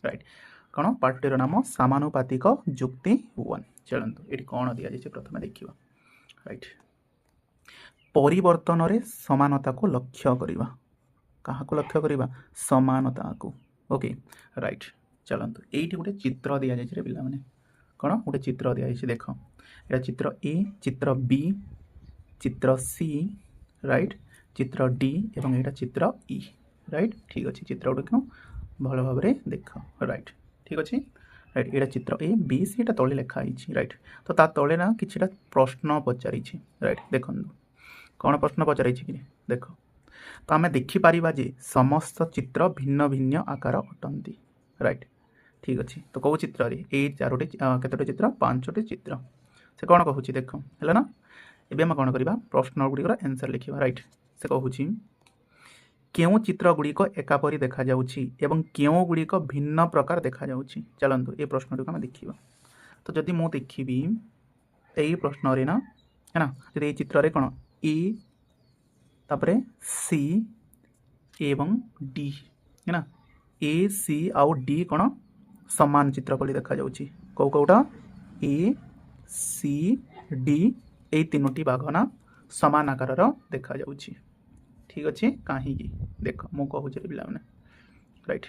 Right कौन पाठटीर नाम समानुपातिक जुक्ति 1 चलतु ये कौन दि जाए प्रथम देखा राइट परिवर्तन रे समानता को लक्ष्य करवा क्या लक्ष्य करवा समानता को ओके राइट चलतु ये गोटे चित्र दि जाए पिला माने कौन गोटे चित्र दि जाए देख ये चित्र ए चित्र बी चित्र सी राइट चित्र डी एवं यहाँ चित्र ई राइट ठीक अच्छे चित्र गुड़ भल भाव देख राइट ठीक अच्छे राइट यहाँ चित्र ए बी सी यहाँ तले लिखाई राइट तो ता तले ना कि प्रश्न पचारि राइट देख कौन प्रश्न पचारि कि देख तो आम देखिपर जे समस्त चित्र भिन्न भिन्न आकार अटंती राइट ठीक अच्छे तो कौ चित्र ये चारोटी केतोटी चित्र 5टी चित्र से कौन कहूँ देख है ना एबे आम कौन करवा प्रश्न गुड़िकर आंसर लिखा राइट से कहूँ क्यों चित्र गुड़िक एकापरी देखा जाउछि एवं क्यों गुड़िक भिन्न प्रकार देखा जाउछि चलतु ये प्रश्न आम देखा तो जदि मु देखी यही प्रश्न रे ना है ना जदि चित्र कौन ए तापरे सी एवं डी है ना ए सी आउ डी कौन समान चित्र पड़ी देखा जाउछि कौ कौटा ए सी डी ये तीनोटी बाघ ना समान आकार देखा जाउछि ठीक अच्छे कहीं देख मु कहूँ पिला राइट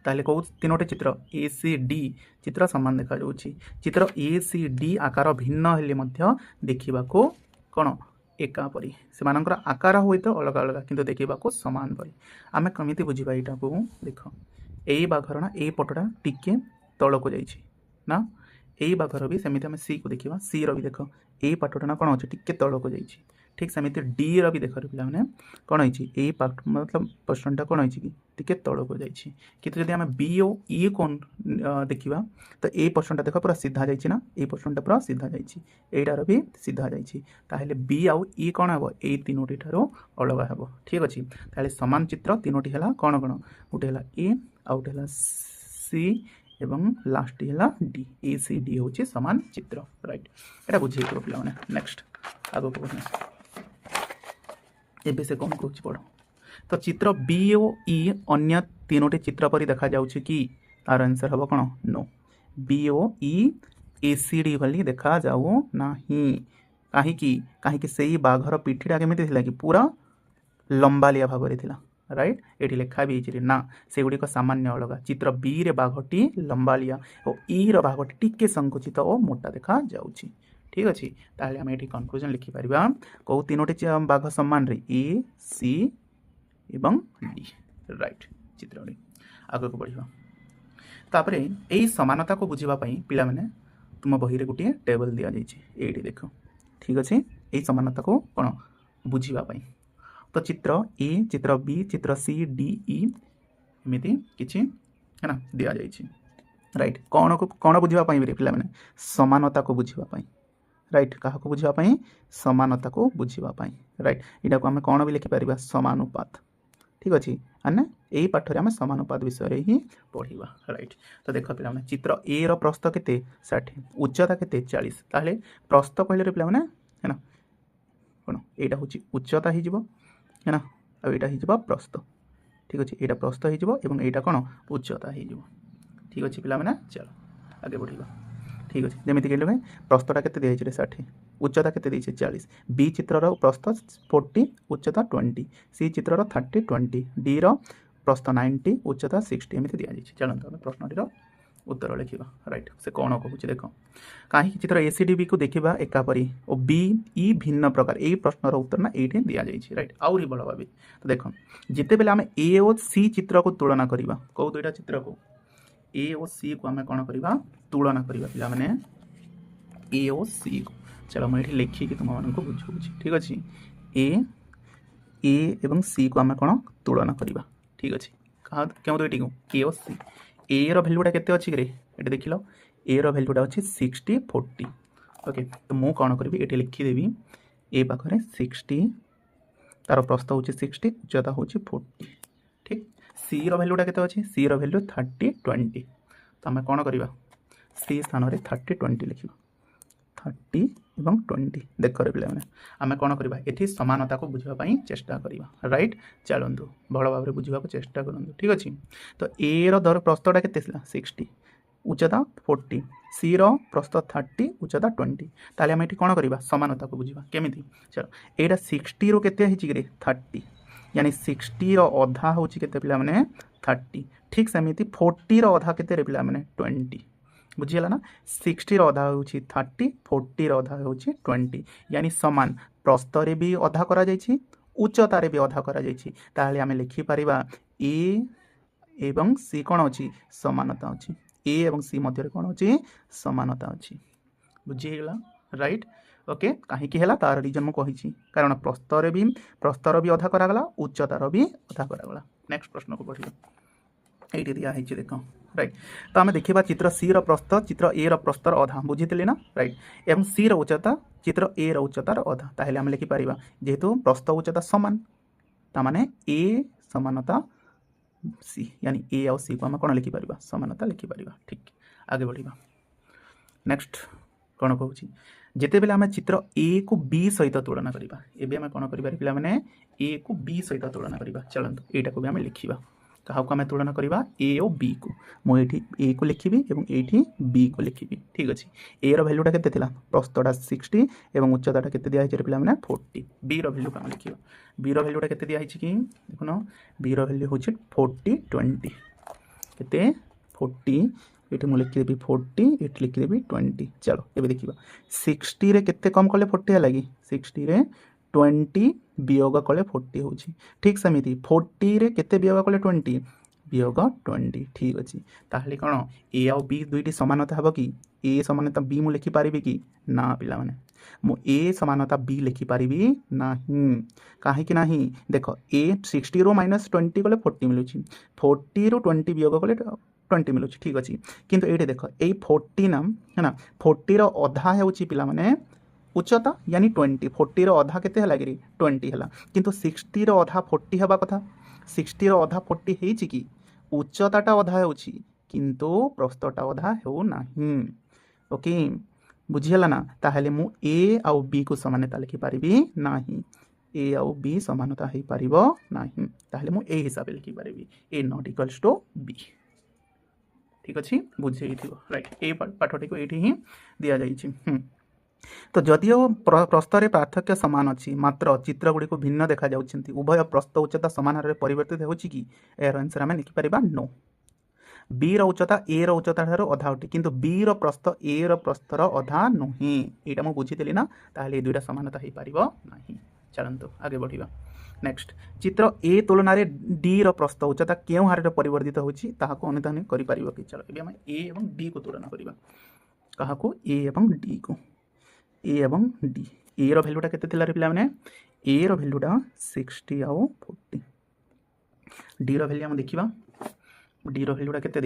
ताहले कौ तीनोटी चित्र ए सी डी चित्र समान देखा जाउछि चित्र ए सी डी आकार भिन्न हेले मध्य देखा कौन एकापरी से आकार हुए तो अलग अलग किंतु देखा समान परी आम कमी बुझा यहाँ को देख यही बाघर ना यही पटटा टिके तल को जाइए ना यही बाघर भी सेमती आम सी को देखा सी री देख यही पाटटा ना कौन अच्छे टिके तल को जाइए ठीक सेमती डी री देख पे कौन है पार्ट मतलब पर्सनटा कौन है कि टिके तल को जाइए कितु जब आम बी ओ ई को देखा तो ये पर्सनटा देख पूरा सीधा जाइए ना ये पर्सनटा पूरा सीधा जाइए यार भी सीधा जाइए बी आउ ई कौन हे ये तीनोटी ठार अलग हे ठीक अच्छे ताहले समान चित्र तीनोटी है कौन कौन गोटे है ए आउ गोटे है सी एवं लास्ट है डी ए सी डी हूँ समान चित्र राइट यहाँ बुझे पे नेक्स्ट आगे बढ़ना एबे से कौन कहूँ पढ़ तो चित्र बी ओ ई अन्य तीनोटी चित्र परी देखा जाउछि कि तार आंसर हम कौन नो बी ओ ई ए सी डी भली देखा जाऊ नाही कहीं से बाघर पिठीटा केमी कि पूरा लंबालिया भाव में राइट ये लिखा भी ना से गुड़िक सामान्य अलग चित्र बी रे बाघटी लंबालिया और ई रो बाघटी टिके संकुचित और मोटा देखा जाउछि ठीक अच्छे ताहले आम ये कनक्लूजन लिखिपर कौ तीनोटी बाघ सम्मान रे ए सी एवं डी राइट चित्र आगे को बढ़िया तापर यही समानता को बुझापी पिला माने तुम बही गोटे टेबल दि जाइए ये देख ठीक अच्छे यही समानता को कौन बुझापी तो चित्र ए चित्र बी चित्र सी डी ई एमती किसी है ना दि जाइए राइट कौन को कौन बुझापी पे मैंने समानता को बुझापी राइट क्या बुझापी समानता को बुझापी राइट यहाँ को आम कौन भी लिखिपर समानुपात ठीक अच्छे आने यही पाठर आम समानुपात विषय ही पढ़ा राइट तो देख पे चित्र ए रो प्रस्थ के 60 उच्चता के 40 ताहले प्रस्थ कहले पे है ना कौन यहाँ हूँ उच्चता हो है ना आ यहाँ हो प्रस्थ ठीक अच्छे यहाँ प्रस्थ हो कौन उच्चता हो ठीक अच्छे पे चलो आगे बढ़ा ठीक अच्छे जमी कहते प्रस्थटा के दिखाई 60 उच्चता के 40 बी चित्र प्रस्थ 40 उच्चता 20 सी चित्र 30 20 डी प्रस्थ 90 उच्चता 60 एमती दि जाइए चलते आम प्रश्नटीर उत्तर लिखा राइट से कौन कहूँ देख कहीं चित्र ए सी डी बी को देखा एकापरी और बी ई भिन्न प्रकार यही प्रश्नर उत्तर ना ये दि जाइए राइट आउरी भल भाव तो देख जिते बेले आम ए और सी चित्र को तुलना करवा कौ दुईटा चित्र को ए और सी को आम कौन करवा तुलना करवा पिला माने ए और सी को चलो मुझे लिखिकी तुम को बुझाऊँगी ठीक अच्छे ए एवं सी को आम कौन तुलना करवा ठीक अच्छे क्यों दुईटी को ए और सी ए रो भैल्यूटा केते अच्छी रे ये देख लो ए रो भैल्यूटा अच्छी 60 40 ओके तो मु कौन करी ये लिखिदेवी ए पाखे 60 तार प्रस्थ हूँ 60 उच्चता हूँ 40 ठीक सी रो भैल्यूटा केते अच्छी सी रो भैल्यू 30 20 तो आम कौन करवा सी स्थान में 30 20 लिखा 30 এবং 20 देख पे आम कौन करवा ये समानता को बुझापी चेष्टा करवा राइट चलतु भल भाव बुझा चेष्टा करूँ ठीक अच्छे तो ए रर प्रस्थटा के 60 उच्चता 40 सी प्रस्थ 30 उच्चता 20 ताले आम ये कौन करवा समानता को बुझा केमी चलो यहाँ 60 रू के 30 यानी 60 अधा हूँ के पे 30 ठीक सेमती 40 अधा के पे 20 बुझीगला ना 60 अधा हूँ 30 40 अधा हूँ 20 यानी समान प्रस्तर भी अधा करा जायछि उच्चतार भी अधा करा जायछि ताहले आमे लिखिपर ए एवं सी कौन अच्छी समानता अच्छी ए एवं सी मध्य कौन अच्छी समानता अच्छी बुझीगला राइट ओके कहीं तार रिजन मुझे कारण प्रस्तर भी अधा करागला उच्चतार भी अधा करागला नेक्स्ट प्रश्न को पढ़िए ये दिखाई देख राइट तो आम देखा चित्र सी प्रस्थ चित्र ए प्रस्तर अधा बुझी ना राइट एवं सी उच्चता चित्र ए उच्चतार अधा ताहले आम लिखिपर जेहेतु प्रस्थ उच्चता सामान ताने ए समानता सी यानी ए आउ सी को आम कौन लिखिपर समानता लिखिपर ठीक आगे बढ़ा नेक्स्ट कौन कहूँ जिते बेले आम चित्र ए को बी सहित तुलना करवा एवं कौन कर मैंने ए को बी सहित तुलना करवा चलते यहाँ को भी आम लिखा क्या आम तुलना करवा ए और बी को मुझे ए को लिखी और ये बी को लिखी ठीक अच्छे ए रैल्यूटा के प्रस्थटा 60 और उच्चता के दिखाई पे 40 बी रैल्यू कम लिखा बी रैल्यूटा के दिखाई कि देखुन बी रैल्यू हूँ 40 20 के 40 ये मुझे लिखिदेवी 40 ये लिखिदेवी 20 चलो ये देखा 60 रे केते कम कले 40 है लगी 60 रे 20 वियोग कले 40 हो ठीक सेमती 40 रे केते वियोग कले 20 वियोग 20 ठीक अच्छे ताहले कौन ए आउ बी दुईटी समानता हम कि ए समानता बी मु लिखिपारि कि ना पिला माने मु ए समानता बी लिखिपारि ना कहीं देख ए 60 रो -20 कले 40 मिलूँ 40 रो 20 वियोग कले 20 मिलूँ ठीक अच्छे किंतु ये देख ये 40 ना है ना 40 अधा हो पे उच्चता यानी 20 40 अधा के 20 है किंतु 60 अधा 40 हवा कथा 60 अधा 40 है कि उच्चताटा अधा हो किंतु प्रस्थटा अधा हो ना ओके बुझीगला ना ताहले मु ए आउ बी को समानता लिखिपारि ना ए आउ बी समानता हो पार ना ताहले मु ए हिसाब से लिखिपारि ए नॉट इक्वल्स टू बी ठीक अच्छे बुझे राइट ए पाठटी को ये दि जाइए तो जदियो प्रस्तर पार्थक्य सामान अच्छी मात्र चित्र गुड़ी को भिन्न देखा जाउछंती उभय प्रस्थ उच्चता समान हारे परिवर्तित होछि कि यार आंसर आम लिखिपर नो बी उच्चता ए उच्चता ठार अधा अटे किंतु बी प्रस्थ ए प्रस्तर अधा नुहे यहाँ मुझे बुझीदेली ना ताहले दुईटा समानता हो पार ना चलतु आगे बढ़ा नेक्स्ट चित्र ए तुलन डी प्रस्थ उच्चता क्यों हारे परिवर्तित होछि ताहाको अनुधान करि कि चलो ये आम ए और डी को तुलना करवा क्या ए और डी को ए एवं डी ए रैल्यूटा के पे ए रैल्यूटा 60 आउ 40 डी रैल्यू देखा डी रैल्यूटा के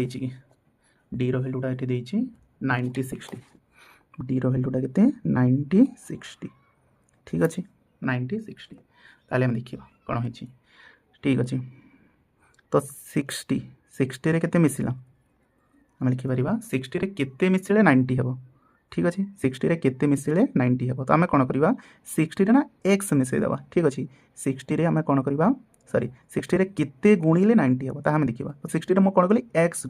डी रैल्यूटा ये 90 60 डी रैल्यूटा के 90 60 ठीक अच्छे 90 60 ताले हम देखा कौन हो ठीक अच्छे तो 60 रे केते मिसिला आम लिखिपर 60 रे केते मिसिले 90 हे ठीक अच्छे 60 रे केते मिसिले 90 हे तो आम कौन करवा 60 रे ना एक्स मिसईदेवा ठीक अच्छे 60 रे आम कौन करवा सॉरी 60 रे केते गुणिले 90 हे ताहा देखा तो 60 रे मु कौन कली एक्स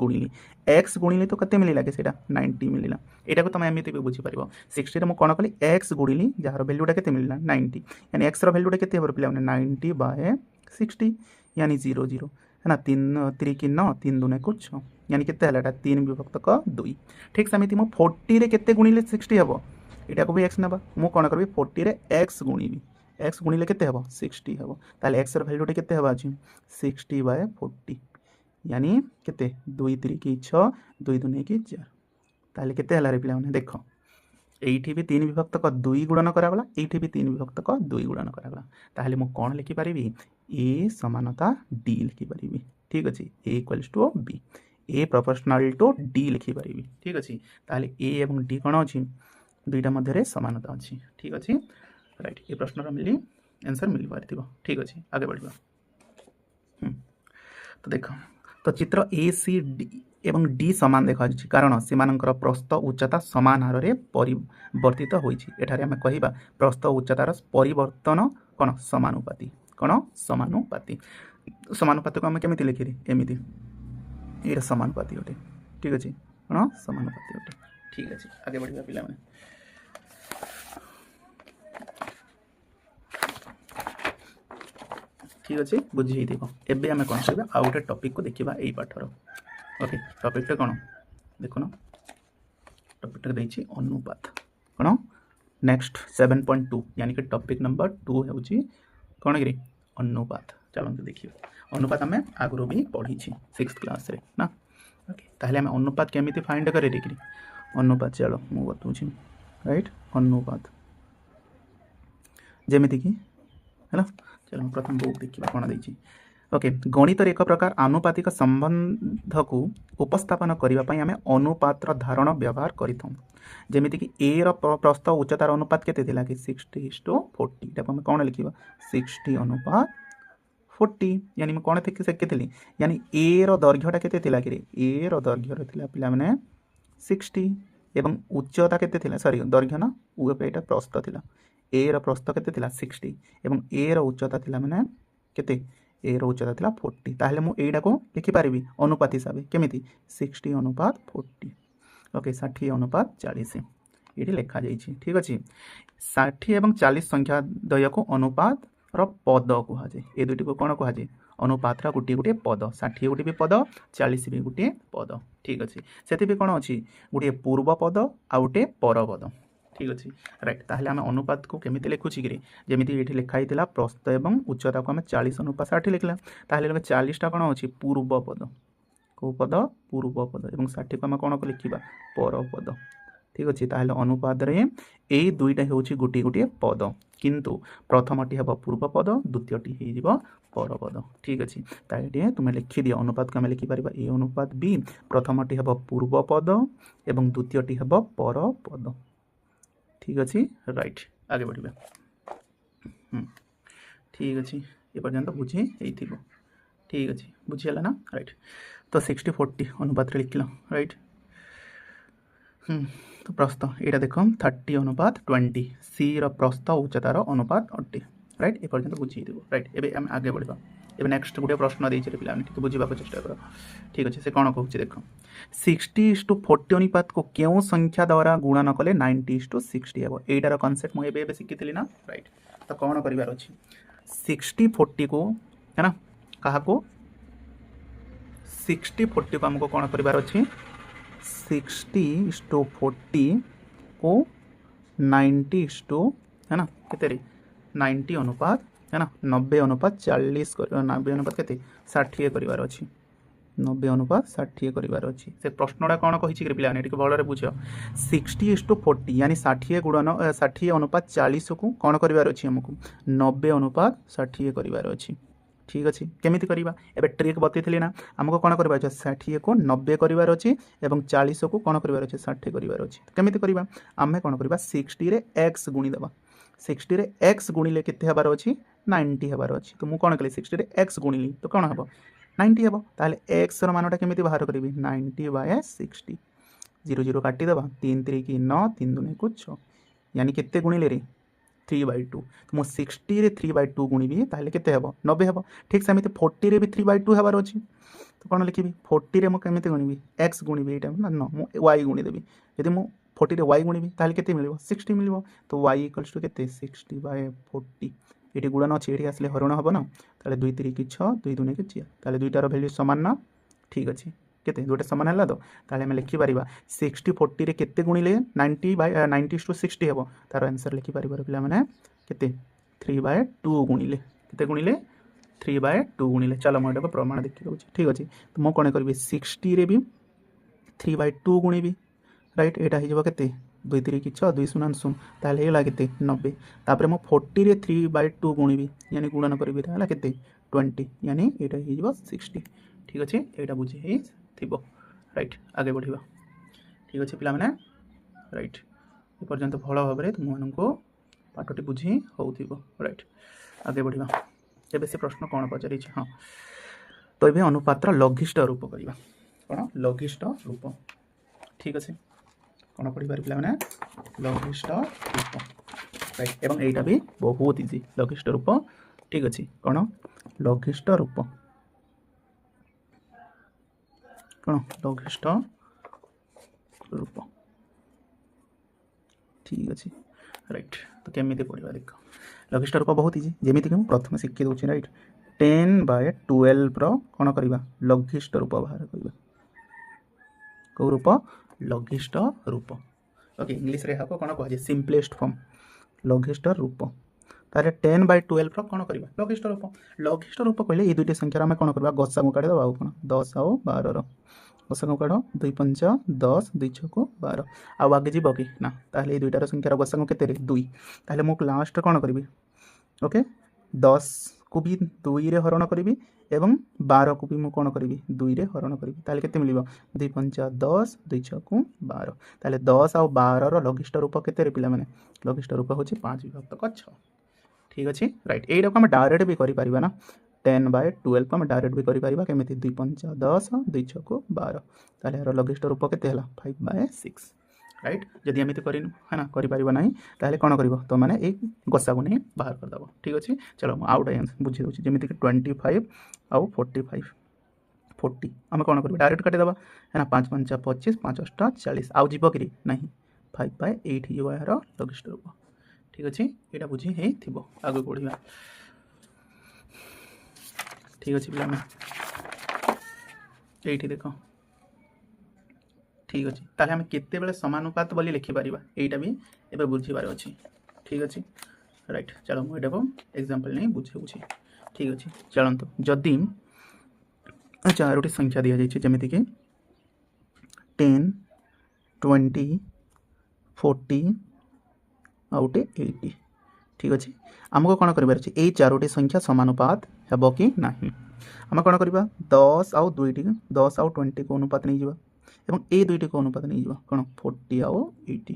गुणिले तो केते मिलिला के सेटा 90 मिलिला एटा को तुम एमती भी बुझी पारिबो 60 रे मु कौन कली एक्स गुणिली जार वैल्यूटा केते मिलिला 90 यानी एक्स रो वैल्यूटा केते हो पिला 90 बाय 60 यानी 0 0 है ना 3 3 की 9 3 दूने को 6 यानी केते हलाटा 3 विभक्त का 2 ठीक सेमती मु 40 रे केते गुणिले 60 हेबो एटा को भी x नबा मु कोन करबी 40 रे x गुणिबी x गुणिले केते हेबो 60 हेबो ताले x रो वैल्यूटा केते हेबा अछि 60 बाय 40 यानी केते 2 3 की 6 2 2 की 4 ताले केते हला रे पिला माने देखो एठी भी 3 विभक्त का 2 गुणन करागला एठी भी 3 विभक्त का 2 गुणन करागला ताले मु कोन लिखि परिबी a समानता d लिखि परिबी ठीक अछि a equals to b a proportional to D लिखिपारि ठीक अच्छे ताहले ए और डी कौन अच्छी दुईटा मध्य समानता अच्छी ठीक अच्छे राइट ये प्रश्न मिली आंसर मिल पार ठीक अच्छे आगे बढ़ा तो देख तो चित्र ए सी डी एवं डी समान देखाଯାଉଛି कारण सेमानଙ୍କର प्रस्थ उच्चता समान हार में परिवर्तित होइछि। एठारे आमे कहिबा प्रस्थ उच्चतार परिवर्तन कौन समानुपाती। कौन समानुपाती। समानुपाती को आमे केमिति लिखिरे एमिति एटा समानुपाती अटे। ठीक अछि कौन समानुपाती अटे। ठीक अछि आगे बढ़िबा पिला माने। ठीक अच्छे बुझी देव एबे आमे कौन करबा आ गोटे टॉपिक को देखिबा एई पाठर। ओके टॉपिक कौन देखुन टॉपिक देछि अनुपात कौन नेक्स्ट 7.2 यानी कि टॉपिक नंबर 2 होउछि कौन गिरी अनुपात। चलନ୍ତୁ देखिबा अनुपात आमे आगरो भी पढ़ी छी 6th क्लास रे ना। ओके ताहले आमे अनुपात केमिति फाइंड करे देखि अनुपात चलो मु बतौछि राइट। अनुपात जेमिति कि हैला चलो प्रथम बुक देखिबा कोन देछि। ओके गणित एक प्रकार आनुपातिक संबंध को उपस्थापन करने पई आमे अनुपातर धारण व्यवहार करिथौ। जेमिति कि ए रो प्रस्थ उच्चतार अनुपात केते थिला कि 60:40 एटा हम कोन लिखिबा 60 अनुपात 40 यानी मैं कोन थे से केतेली यानी ए रो दैर्घ्यटा केते थिला कि रे ए रो दैर्घ्य थिला पिला माने 60 एवं उच्चता केते थिला सॉरी दैर्घ्य ना एटा प्रस्थ थिला ए रो प्रस्थ केते थिला 60 एवं ए रो उच्चता थिला माने केते ए रो उच्चता थिला 40 ताहले मु एडा को लिखि पारिबी अनुपात हिसाब केमिति 60 अनुपात 40। ओके 60 अनुपात 40 ये लिखा जाइए। ठीक अच्छे 60 एवं 40 संख्या द्वय को अनुपात रो पद कह जाए ए दुटी को कौन कह जाए अनुपात गोटे गोटे पद 60 गोटे भी पद 40 भी गोटे पद। ठीक अच्छे से भी कौन अच्छी गोटे पूर्व पद आ गोटे पर पद। ठीक अच्छे राइट ताहले आम अनुपात को केमिति लिखुची कि जमीती ये लिखाई प्रस्थ एवं उच्चता को आम 40 अनुपात 60 लिखला ताहले 40टा कौन अच्छी पूर्व पद कौ पद पूर्व पद एवं 60 को आम कौन को लिखा पर पद। ठीक अच्छे ताहले अनुपात रे ए दुईटा होची गोटे गोटे पद किंतु प्रथमटी हम पूर्व पद द्वितीयटी हो पर पद। ठीक अच्छे ताइए तुम लिखि दियो अनुपात को आम लिखिपर ए अनुपात बी प्रथमटी हम पूर्व पद एवं द्वितीयटी हम पर पद। ठीक अच्छे राइट आगे बढ़िया। ठीक अच्छे ये पर्यंत बुझे हो। ठीक अच्छे बुझीगला ना राइट तो 60:40 अनुपात लिखल राइट। तो प्रस्थ यहाँ देख 30 अनुपात 20 सी प्रस्थ उच्चतार अनुपात अटे राइट ये पर्यंत बुझे राइट। एबे आम आगे बढ़ा एबे नेक्स्ट गोटे प्रश्न देते पे बुझा चेष्टा कर। ठीक अच्छे से कौन कहूँ देख 60:40 अनुपात को क्यों संख्या द्वारा गुणन कले 90:60 हे यहीटार कनसेप्ट मुझे शिखी ना राइट। तो कौन कर 60:40 को है ना क्या 60:40 को आमको कौन कर 60:40 को 90 है ना केते 90 अनुपात है ना 90 अनुपात 40 90 अनुपात के 60 कर 90 अनुपात 60 कर अच्छी से प्रश्नटा कौन कही पे भलि बुझ 60:40 यानी 60 गुणन 60 अनुपात 40 को कौन कर अच्छी आमको 90 अनुपात 60 कर अच्छी। ठीक अच्छे केमिति करवा एबे ट्रिक बतई ना आमको कौन कर 60 को 90 कर अच्छी और 40 को कौन कर 60 कर अच्छी केमिति करवा आम कौन करवा 60 रे x गुणीदेवा 60 रे x गुणिले केते हबार अच्छी 90 हबार अच्छी। तो मुझे कौन कली 60 रे x गुणिली तो कौन हम 90 हम ताहले x मानटा केमिति बाहर करी 90/60 0 0 काटिदेवा 3 3 की 9 3 2 को 6 यानी केते गुणिले रे 3/2 तो मुझे 60 रे 3/2 गुणिबी ताहले केते हम 90 हम। ठीक सेमती 40 रे भी 3/2 हबार अच्छी तो कौन लिखी 40 रे मुझे केमिति गुणिबी x गुणिबी ये ना मुझे y गुणिदेवी यदि मुझे 40 रे y गुणिबी ताहले केते मिलिबो 60 मिलिबो तो y इक्वल्स टू केते 60/40 ये गुणन अच्छे ये आसले हरण हम ना ताहले 2 3 की 6 2 2 की 4 ताहले दुईटार भैल्यू सामान ना। ठीक अच्छे केते दुईटा सामान है तो ताहले आम लिखिपर 60:40 रे केते गुणिले 90/60 हम तार आंसर लिखिपर पे मैंने केते 3/2 गुणिले केते गुणिले 3/2 गुणिले चलो मुझे प्रमाण देखी दूसरी। ठीक अच्छे तो मुझे कौन करी 60 रे भी 3/2 गुणिबी राइट यहाँ होते 2 3 की 6 2 0 0 ताहले है के 90 तापर मो 40 रे 3/2 गुणिबी यानी गुणन करी के 20 यानी यहाँ हो 60। ठीक अच्छे यहाँ बुझे थी राइट आगे बढ़ा। ठीक अच्छे पिला माने राइट ये पर्यंत भल भाव में तुमको पाठटी बुझी हो राइट आगे बढ़ा। एबे से प्रश्न कौन पचार हाँ तो ये अनुपातर लघिष्ठ रूप करवा कौन लघिष्ठ रूप ठीक अच्छे कौन पढ़ी पारे पे लघिष्ठ रूप राइट एवं एटा भी बहुत इजी लघिष्ठ रूप ठीक अच्छे कौन लघिष्ठ रूप कौन लघिष्ठ रूप ठीक अच्छे राइट तो केमी पढ़ा देख लघिष्ठ रूप बहुत इजी जमी कि प्रथम शिखी दूसरी राइट 10/12 कौन करवा लघिष्ठ रूप बाहर करवा कौ रूप लघिष्ठ रूप ओके इंग्लीश रे हाको कौन कह सिंपलेस्ट फॉर्म लघिष्ठ रूप तारे 10/12 कौन करवा लघिष्ठ रूप कहले ये दुईटी संख्यार आम कौन करवा गसा को काढ़ीदेवा आउ कौन 10 और 12 गसा को काढ़ 2 5 10 2 6 12 आउ आगे जीव कि ना ताहले दुईटार संख्यार गसा को केते 2 ताहले मु लास्ट कौन करी ओके 10 को भी 2 रे हरण करी एवं 12 को भी मुझे कौन करी 2 रे हरण करी ताहले केते मिलिबो 2 5 10 2 6 12 ताहले 10 और 12 रो लघिष्ठ रूप केते रे पिला माने लघिष्ठ रूप होची 5 विभक्त 6 ठीक अच्छे राइट यही आम डायरेक्ट भी करें ना 10/12 आम डायरेक्ट भी करें केमी 2 5 10 2 6 12 ताहले यार लघिष्ठ रूप केते 5/6 राइट जदि एमती कर है ना करना ताहले कौन कर तो मैंने एक गसा को नहीं बाहर करदेव ठीक अच्छे चलो मुझे आउ गोटे बुझे दूसरी जमीक 25 आउ 45 40 आम कौन कर डायरेक्ट काटिदेवा है ना 5 5 25 5 8 40 आउ जीव कि ना 5/8 हो यार लघिष्ठ रूप ठीक अच्छे यहाँ बुझी हो आगे बढ़ा ठीक अच्छे पे ये देख ठीक अच्छे ताले आम केते समानुपात बोली लिखिपर यहीटा भी एवं बुझीबार अच्छे ठीक अच्छे राइट चलो मुझे को एग्जांपल नहीं बुझे ठीक अच्छे चलतु जदि चारोटी संख्या दि जाइए जमीक 10 20 40 आउटे 80 ठीक अच्छे आमको कौन कर यही चारोटी संख्या समानुपात हेब कि ना आम कौन करवा 10 आउ 2 10 आउ 20 को अनुपात नहीं जावा एवं ए दुईटी को अनुपात नहीं जावा कौन 40 आउ 80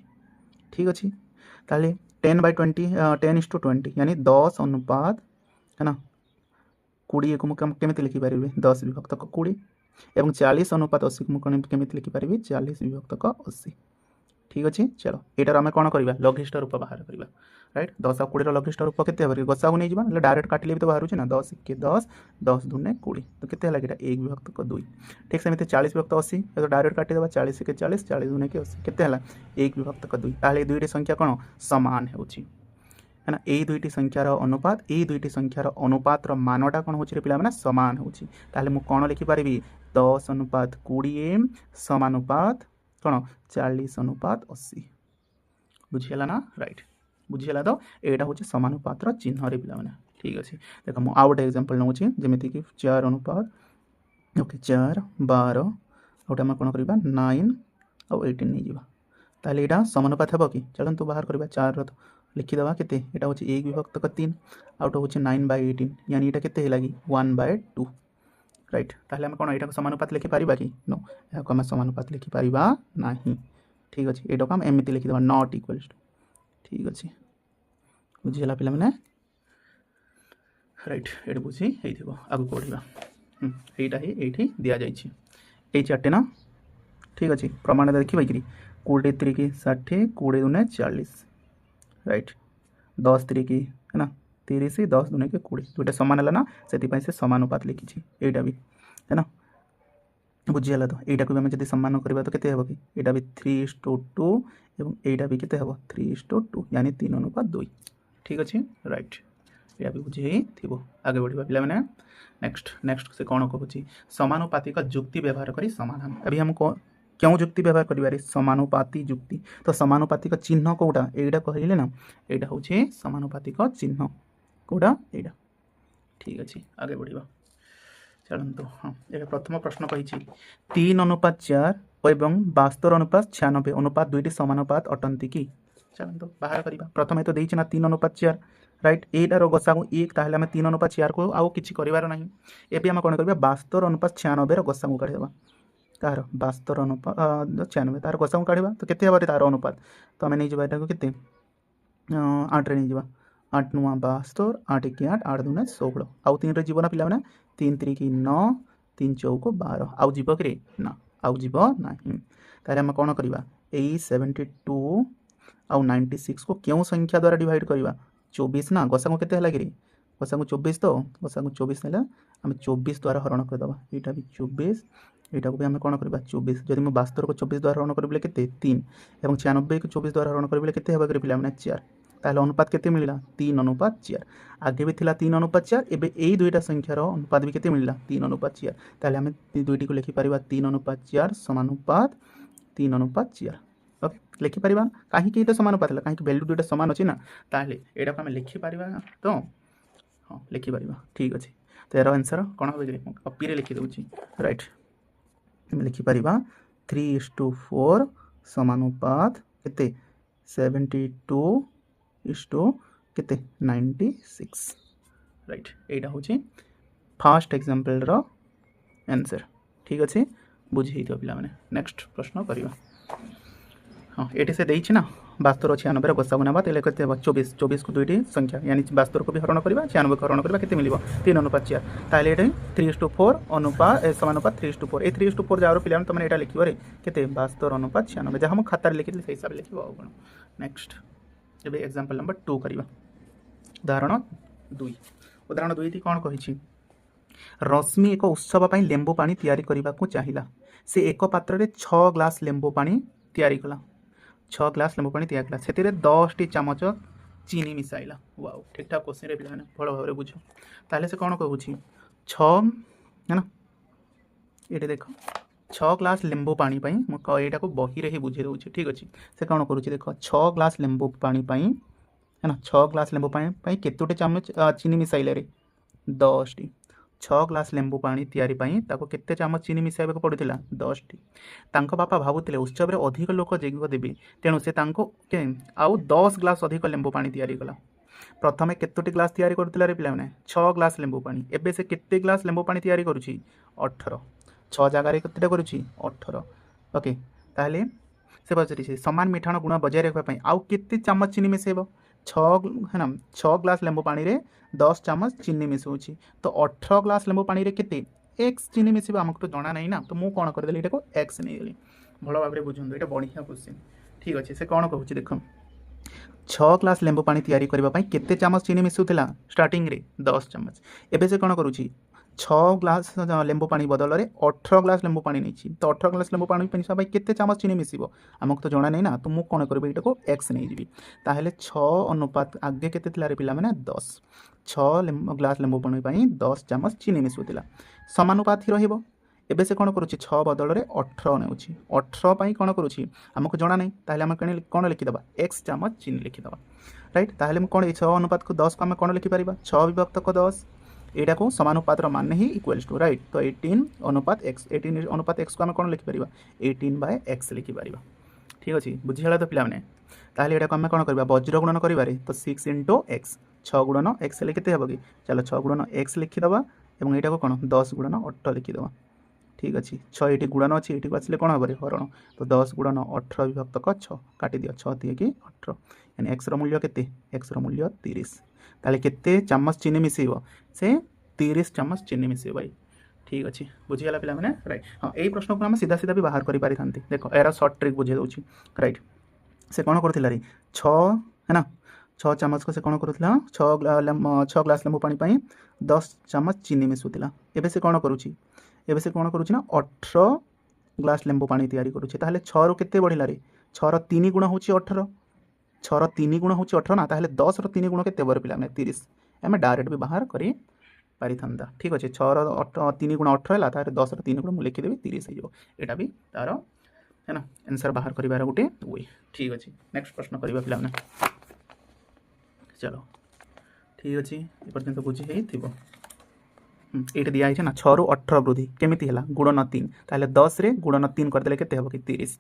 ठीक अच्छे ताले 10/20 10:20 यानी 10 अनुपात है ना 20 को केमी लिखिपारि 10 विभक्त 20 एवं 40 अनुपात 80 को केमी लिखिपारि 40 विभक्त 80 ठीक अच्छे चलो यार आम कौन करवा लघिष्ठ रूप बाहर करवा राइट 10 और 20 लघिष्ठ रूप के गसा को नहीं जावा डायरेक्ट काटिले भी तो बाहर ना 10 के 10 10 दूने 20 तो केते है 1 विभक्त 2 ठीक से 40 विभक्त 80 तो डायरेक्ट काटिदेवा 40 के 40 40 दूने के 80 केते है 1 विभक्त 2 ताहले दुईटी संख्या कौन सामान होची है ना यही दुईटी संख्यार अनुपात यही दुईटी संख्यार अनुपात मानटा कौन हो पे सामान होची ताहले मु कौन लिखिपारि 10:20 समानुपात कौन 40:80 बुझीगला ना राइट बुझीगला तो यहाँ हूँ समानुपातर चिन्ह रे पे ठीक अच्छे देख मुझे आउ गोटे एग्जांपल नौ जमीक 4 अनुपात ओके 4 12 गोटे आम कौन करवा 9 आउ 18 नहीं जावा ताहले यहाँ समानुपात हे कि चलतु बाहर करवा 4 तो लिखिदेवा केते यहाँ हूँ 1 विभक्त 3 आउट हूँ 9/18 यानी यहाँ केते लगी 1/2 राइट ताहले आम कौन यहाँ समानुपात लिखिपार कि नो यहाँ आम समानुपात लिखिपार ना ठीक अच्छे यहाँ आम एमती लिखिदेवा नॉट इक्वल्स टू ठीक अच्छे बुझीगला पे राइट ये बुझी आगे पढ़ा यहीटा ही ये दि जाइए ये चार्टे ना ठीक अच्छे प्रमाण देखिए 20 3 60 20 दूने 40 राइट 10 3 है ना 30 10 दूने 20 दुईटा सामान है ना से समानुपात लिखी यहाँ भी है ना बुझीगला तो यहाँ भी आम जब सम्मान करवा तो केते कि यहाँ भी 3:2 और यहाँ भी केते 3:2 यानी 3:2 ठीक अच्छे राइट यहाँ भी बुझे थी आगे बढ़ा पे नेक्स्ट से कौन कहूँ समानुपातिक जुक्ति व्यवहार करी समाधान अभी हमको क्यों जुक्ति व्यवहार करें समानुपाती जुक्ति तो समानुपातिक चिन्ह कौटा यहाँ कहले ना यहाँ हूँ समानुपातिक चिन्ह कौटा यहाँ ठीक अच्छे आगे बढ़ा चलतु हाँ ये प्रथम प्रश्न कही 3:4 एवं 72:96 अनुपात दुईटी समानुपात अटंती कि चलतु बाहर करवा प्रथम तो देना 3:4 राइट एटार गसा को 1 ताहले आम 3:4 को आउ कि करार ना एवं आम कौन करवा 72:96 गसा को काढ़ीदेवा तार 72:96 तार गसा को काढ़ा तो केते तार अनुपात तो आम नहीं जावा केते 8 रे नहीं जावा 8 9 72 8 1 8 8 2 16 आउ 3 रे जीवन पे 3 3 9 3 4 12 आउ जीव कि ना आउ जीव नहीं। ताले आम कौन करवा 72 आउ 96 को क्यों संख्या द्वारा डिवाइड करवा 24 ना गसागु केते हला कि गसागु 24 तो गसागु 24 ना आम 24 द्वारा हरण करदे यहाँ भी 24 यहाँ भी आम कौन करवा 24 जदि मैं 72 को 24 द्वारा हरण करें के 3 और 96 को 24 द्वारा हरण करें के हे पे 4 ताहले अनुपात केते मिलला 3:4 आगे भी थिला 3:4 एबे एई दुईटा संख्यार अनुपात भी केते मिलला 3:4 ताहले आमे दुईटी को लिखि परिबा 3:4 समानुपात 3:4 ओके लिखि परिबा काहे कि एटा समानुपात हला काहे कि वैल्यू दुईटा समान अछि ना ताहले एटा को आमे लिखि परिबा तो हां लिखि परिबा ठीक अछि तो एरो आंसर कोन होबे कि कॉपी रे लिखि दउछि राइट आमे लिखि परिबा 3:4 समानुपात केते 72 इष्टो केते 96 राइट एटा होची फर्स्ट एग्जांपल रो आंसर ठीक अछि बुझी दियो पिला माने नेक्स्ट प्रश्न करिवा हां एटी से देइछि ना 72 96 गसागु नबा तेले केते 24 24 को दुईटी संख्या यानी 72 को भी हरण करबा 96 को हरण करबा केते मिलिबो 3:4 ताले एटा 3:4 अनुपात समानुपात 3:4 ए 3:4 जारो पिला तमने एटा लिखिबो रे केते 72:96 जहां हम खाता रे लिखिले सही हिसाब लिखिबो आ कोन नेक्स्ट एबे एग्जांपल नंबर 2 करिवा उदाहरण 2 उदाहरण 2 ती कोन कहिछि रश्मि एक उत्सव पई लेंबू पानी तयारी करबा को चाहिला से एक पात्र रे 6 ग्लास लेंबू पानी तयारी कला 6 ग्लास लेंबू पानी तयारी कला सेतिरे 10 टी चमच चीनी मिसाइला वाओ ठीक ठाक क्वेश्चन रे पिलाने भलो भाबरे बुझो ताले से कोन कहउछि 6 है ना एटे देखो 6 ग्लास लेंबू पानी पाई एटा को बही रे ही बुझे दउछि ठीक अछि से कोन करूछि देखो 6 ग्लास लेंबू पानी पाई है ना 6 ग्लास लेंबू पानी पाई केतोटे चमच चीनी मिसाइले रे 10 टी 6 ग्लास लेंबू पानी तयारी पाई ताको केते चमच चीनी मिसाइबा को पड़ुथिला 10 टी तांको बापा भाबुथिले उत्सव रे अधिक लोक जेग देबे तेनु से तांको के आउ 10 ग्लास अधिक लेंबू पानी तयारी कला प्रथमे केतोटी ग्लास तयारी करथिला रे पिला माने 6 ग्लास लेंबू पानी एबे से केते ग्लास लेंबू पानी तयारी करूछि 18 6 जगह रे केतेटा करूछि 18 ओके ताहले से पछरी समान मिठाण गुण बजाय रखबा पई आउ केते चमच चीनी मिसेबो 6 है ना 6 ग्लास लेंबू पानी रे 10 चमच चीनी मिसौछि तो 18 ग्लास लेंबू पानी रे केते x चीनी मिसेबो हमक तो जणा नै ना तो मु कोन कर देली एटा को x नै गेली भलो भाबरे बुझंदो एटा बढ़िया क्वेश्चन ठीक अछि से कोन कहउछि देखम 6 ग्लास लेंबू पानी तयारी करबा पई केते चमच चीनी मिसुथिला स्टार्टिंग रे 10 चमच एबे से कोन करूछि 6 ग्लास लेंबू पानी बदल रे 18 ग्लास लेंबू पानी नहीं तो 18 ग्लास लेंबू पानी पिनिसा भाई केते चमच चीनी मिसिबो हमक तो जणा नै ना तो मु कोन करबे एटा को x नै जिवि ताहेले 6 अनुपात आगे केते थिला रे पिला माने 10 6 ग्लास लेंबू पानी पई 10 चमच चीनी मिसुथिला समानुपात ही रहइबो एबे से कोन करूछि 6 बदल रे 18 नेउछि 18 पई कोन करूछि हमक जणा नै ताहेले हम कोन लिखि दबा x चमच चीनी लिखि दबा राइट ताहेले हम कोन 6 अनुपात को 10 को हम कोन लिखि परिबा 6 विभक्त को 10 एटा को समानुपात मान ही इक्वल्स टू राइट तो 18 अनुपात x 18 अनुपात x को हम कोन लिखि परिबा 18/x लिखि परिबा ठीक अछि बुझिहला तो पिला माने ताहले एटा को हम कोन करबा वज्र गुणन करिबा रे तो 6 * x 6 गुणन x ले केते हेबो कि चलो 6 गुणन x लिखि दबा एवं एटा को कोन 10 गुणन 8 लिखि दबा ठीक अछि 6 एटी गुणन अछि एटी को आसले कोन होबो रे हरण तो 10 गुणन 18 विभक्त क 6 काटि दियो 6 दिए कि 18 यानी x रो मूल्य केते x रो मूल्य 30 ताले केते चम्मच चीनी मिसेबो से 30 चम्मच चीनी मिसेबो भाई ठीक अछि बुझियाला पिला माने राइट हां एई प्रश्न को हम सीधा सीधा भी बाहर करि पारि थांती देखो एरा शॉर्ट ट्रिक बुझे दोछि राइट से कोन करथिला रे 6 है ना 6 चम्मच को से कोन करथिला 6 ग्लास लेंबू पानी पई 10 चम्मच चीनी मिसुथिला एबे से कोन करूछि एबे से कोन करूछि ना 18 ग्लास लेंबू पानी तयारी करूछि ताहले 6 रो केते बढ़िला रे 6 रो 3 गुण होछि 18 6 रो 3 गुण होछि 18 ना ताहले 10 रो 3 गुण केते बर पिला माने 30 एमे डायरेक्ट भी बाहर करी पारि थांदा ठीक अछि 6 रो 3 गुण 18 हला तारे 10 रो 3 गुण मु लिखि देबी 30 हे जो एटा भी तारो है ना आंसर बाहर करिबार गुटे वे ठीक अछि नेक्स्ट प्रश्न करिबा पिला माने चलो ठीक अछि ए पर्यंत बुझी हेई थिबो एटा दिया है ना 6 रो 18 वृद्धि केमिति हला गुणन 3 ताले 10 रे गुणन 3 कर देले केते हबो कि 30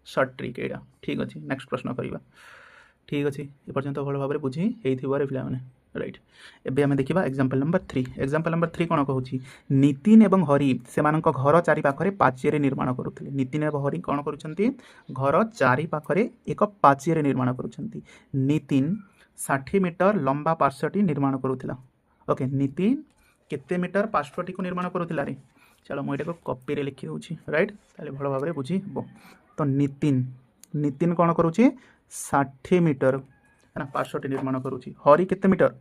शॉर्ट ट्रिक एटा ठीक अछि नेक्स्ट प्रश्न करिबा ठीक अछि ए पर्यंत भलो भाबरे बुझी हेई थिबो रे पिला माने राइट एबे हमें देखिबा एग्जांपल नंबर 3 कोन कहउछि नितिन एवं हरि सेमानक घर चारि पाखरे पाचेरे निर्माण करूथिले नितिन एवं हरि कोन करूछंती घर चारि पाखरे एक पाचेरे निर्माण करूछंती नितिन 60 मीटर लंबा पार्श्वटी निर्माण करूथिला ओके नितिन केते मीटर पार्श्वटी को निर्माण करूथिला रे चलो मुझे को कॉपी रे लिखी दूँ राइट ताले भल भाव में बुझी हे तो नितिन नितिन कौन करुच्ची 60 मीटर है ना पार्श्वटी निर्माण करुच्ची हरि केते मीटर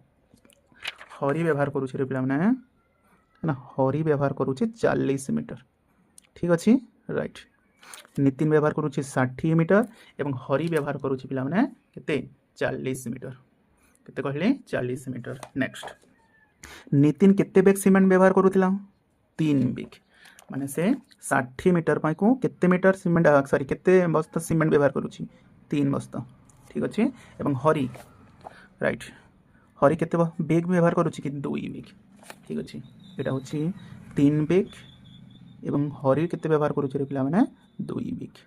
हरि व्यवहार करुच्ची रे पिला माने है ना हरि व्यवहार करुच्ची 40 मीटर ठीक अच्छे राइट नितिन व्यवहार करुच्ची 60 मीटर एवं हरि व्यवहार करुच्ची पिला माने केते 40 मीटर केते कहले 40 मीटर नेक्स्ट नितिन केते बेग सीमेंट व्यवहार करुथिला 3 बेग माने से 60 मीटर पाई को केते मीटर सीमेंट सॉरी केते बस्ता सीमेंट व्यवहार करुच्ची 3 बस्ता ठीक अच्छे एवं हरि राइट हरि केते बेग व्यवहार करुच्ची कि 2 बेग ठीक अच्छे यहाँ हूँ 3 बेग एवं हरि केते व्यवहार करुच्ची रे पिला माने 2 बेग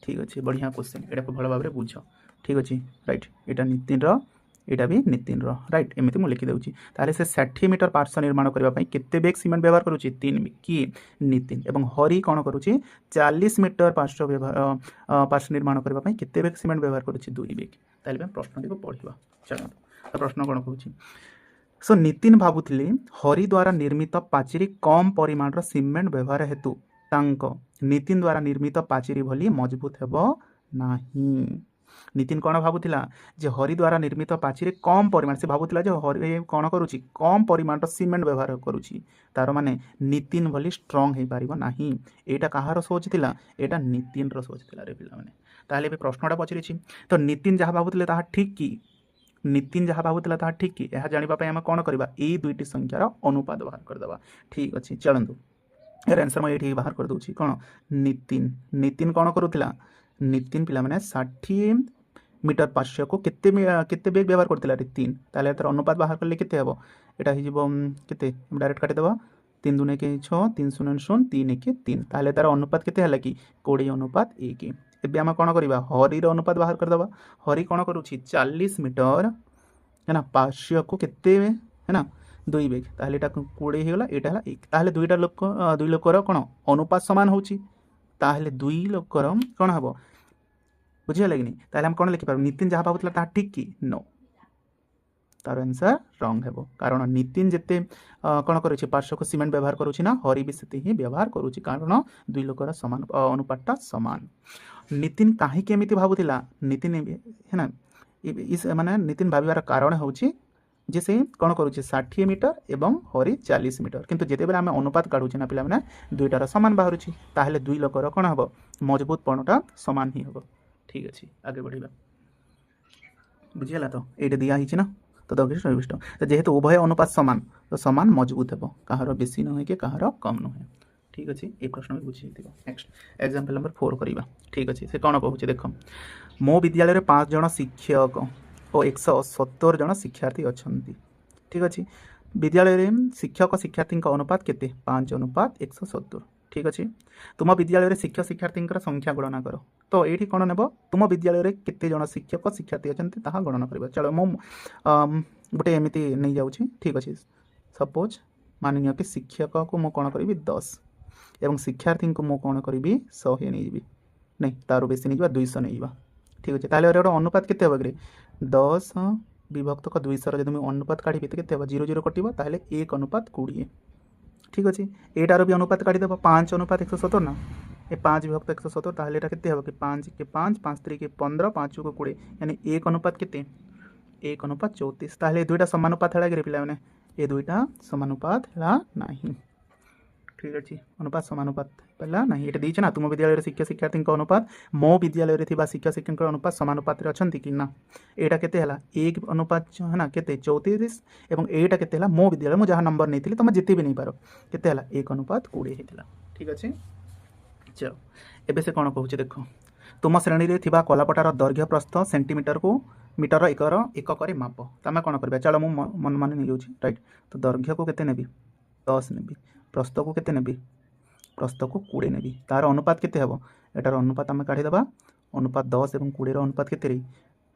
ठीक अच्छे बढ़िया क्वेश्चन यहाँ भल भाव में बुझ ठीक अच्छे राइट यहाँ नितिन यहाँ भी नितिन राइट एमती मुझे लिखिदे ताले से 60 मीटर पार्श्व निर्माण करने केते बेग सीमेंट व्यवहार करुच्ची 3 बेग किए नितिन एवं हरि कौन करुच्ची 40 मीटर पार्श्व पार्श्व निर्माण करने केते बेग सीमेंट व्यवहार करुच्ची 2 बेग ताले प्रश्न को पढ़ा चलो तो प्रश्न कौन कहूँ सो नितिन भावुले हरि द्वारा निर्मित पाचेरी कम परिमाण सीमेंट व्यवहार हेतु तांको नितिन द्वारा निर्मित पाचेरी भली मजबूत हेबो नाही नितिन कौन भावुला जे हरि द्वारा निर्मित पाचेरी कम परिमाण से भावुला जे हरि कौन करुच्ची कम परिमाण सीमेंट व्यवहार करुच्ची तार माने नितिन भली स्ट्रंग हो पारिबो नाही एटा कहार सोच थिला एटा नितिन रो सोच थिला रे पिला माने ताले बे प्रश्नटा पचरिछि तो नितिन जहा भावुले ताहा ठीक की नितिन जहाँ भावुला ताहा ठीक कि यह जानापी आम कौन करवा ये दुईटी संख्यार अनुपात बाहर करदे ठीक अच्छे चलतु यार आंसर मुझे ये बाहर कर दूसरी कौन नितिन नितिन कौन करुला नितिन पिला माने 60 मीटर पार्श्व को केते केते बेग व्यवहार करथिला रे 3 ताले तार अनुपात बाहर करले केते हेबो एटा हि जिवो केते डायरेक्ट काटि देबा 3 2 के 6 3 0 0 3 1 3 ताले तार अनुपात केते हला कि 20 अनुपात 1 एबे आम कौन करवा हरि अनुपात बाहर करदे हरि कौन करुच्ची 40 मीटर है ना पार्श्व को केते है ना 2 बेग ताहले एटा 20 होगला एटा हला 1 ताहले दुईटा लोक दुई लोकर कौन अनुपात समान होची ताहले दुई लोकर कौन हबो बुझिया लगिनी ताहले हम कौन लिखि पार नितिन जहाँ भावुला ताहा ठीक कि नो तार आंसर रंग हेबो कारण नितिन जेते कौन करुच्ची पार्श्व को सीमेंट व्यवहार करुच्ची ना हरि भी सेते ही व्यवहार करुच्ची कारण दुई लोकर समान अनुपातटा समान नितिन काहे केमिति भावुला नितिन है ना इस माने नितिन भाविबार कारण होची जे से कौन करुच्ची 60 मीटर एवं हरि 40 मीटर किंतु जेते बेले आमे अनुपात काढुची ना पिला माने दुईटार समान बाहरुची ताहले दुई लोकर कौन हबो मजबूत पणटा समान ही हबो ठीक अछि आगे बढ़िबा बुझियला तो एटा दिया हिची ना तो दक्षिण रविष्ट तो जेहेतु उभय अनुपात समान तो समान मजबूत हेबो कहार बेसी न होय के कहार कम न होय ठीक अच्छे ये प्रश्न भी बुझी नेक्स्ट एग्जाम्पल नंबर 4 करवा ठीक अच्छे से कौन कहूँ देख मो विद्यालय 5 जन शिक्षक और 170 जन शिक्षार्थी अच्छा ठीक अच्छे विद्यालय शिक्षक शिक्षार्थी अनुपात केते 5 अनुपात 170 ठीक अच्छे तुम विद्यालय शिक्षक शिक्षार्थी संख्या गणना कर तो ये कौन नेब तुम विद्यालय केते जन शिक्षक शिक्षार्थी अच्छा गणना कर चलो मु गोटे एमती नहीं जाऊँगी ठीक अच्छे सपोज मानिनियो कि शिक्षक को मु कौन करी 10 एवं शिक्षार्थी को मु कौन करी 100 नहीं नहीं तार बेसी नहीं 200 नहीं ठीक अच्छे ताले गोटे अनुपात केते हे 10 विभक्त 200 जब अनुपात काढ़ी तो केते 0 0 कटिबो ताले 1 अनुपात 20 ठीक अच्छे एटार भी अनुपात काढ़ीदेव 5 अनुपात 170 ना ये 5 विभक्त 170 ताले एटा केते हे कि 5 के 5 5 3 के 15 5 को 20 यानी 1 अनुपात केते 1 अनुपात 34 ताले दुईटा समानुपात है पिला माने ये दुईटा समानुपात है नहीं ठीक अच्छे अनुपात समानुपात पहला नहीं ये दीचे ना तुम विद्यालय शिक्षक शिक्षार्थी अनुपात मो विद्यालय शिक्षक शिक्षक अनुपात समानुपात अच्छा कि ना यहाँ केते हला 1 अनुपात है ना केते 34 एवं एटा केते हला मो विद्यालय मुझे जहाँ नंबर नहीं तुम जिते भी नहीं पार केते हला 1 अनुपात 20 होता ठीक अच्छे चलो एबे से कौन कहूँ देख तुम श्रेणी में थिबा कलापटार दैर्घ्य प्रस्थ सेंटीमीटर को मीटर एकक माप तो आम कौन कर चलो मुझे मन मन नहीं जाऊँगी राइट तो दैर्घ्य को केते नेबी 10 नेबी प्रस्थ को केते नेबी प्रस्थ को 20 नेबी तार अनुपात केते हेबो एटार अनुपात आम काढ़ीदेबा अनुपात 10 एवं 20 अनुपात केते रे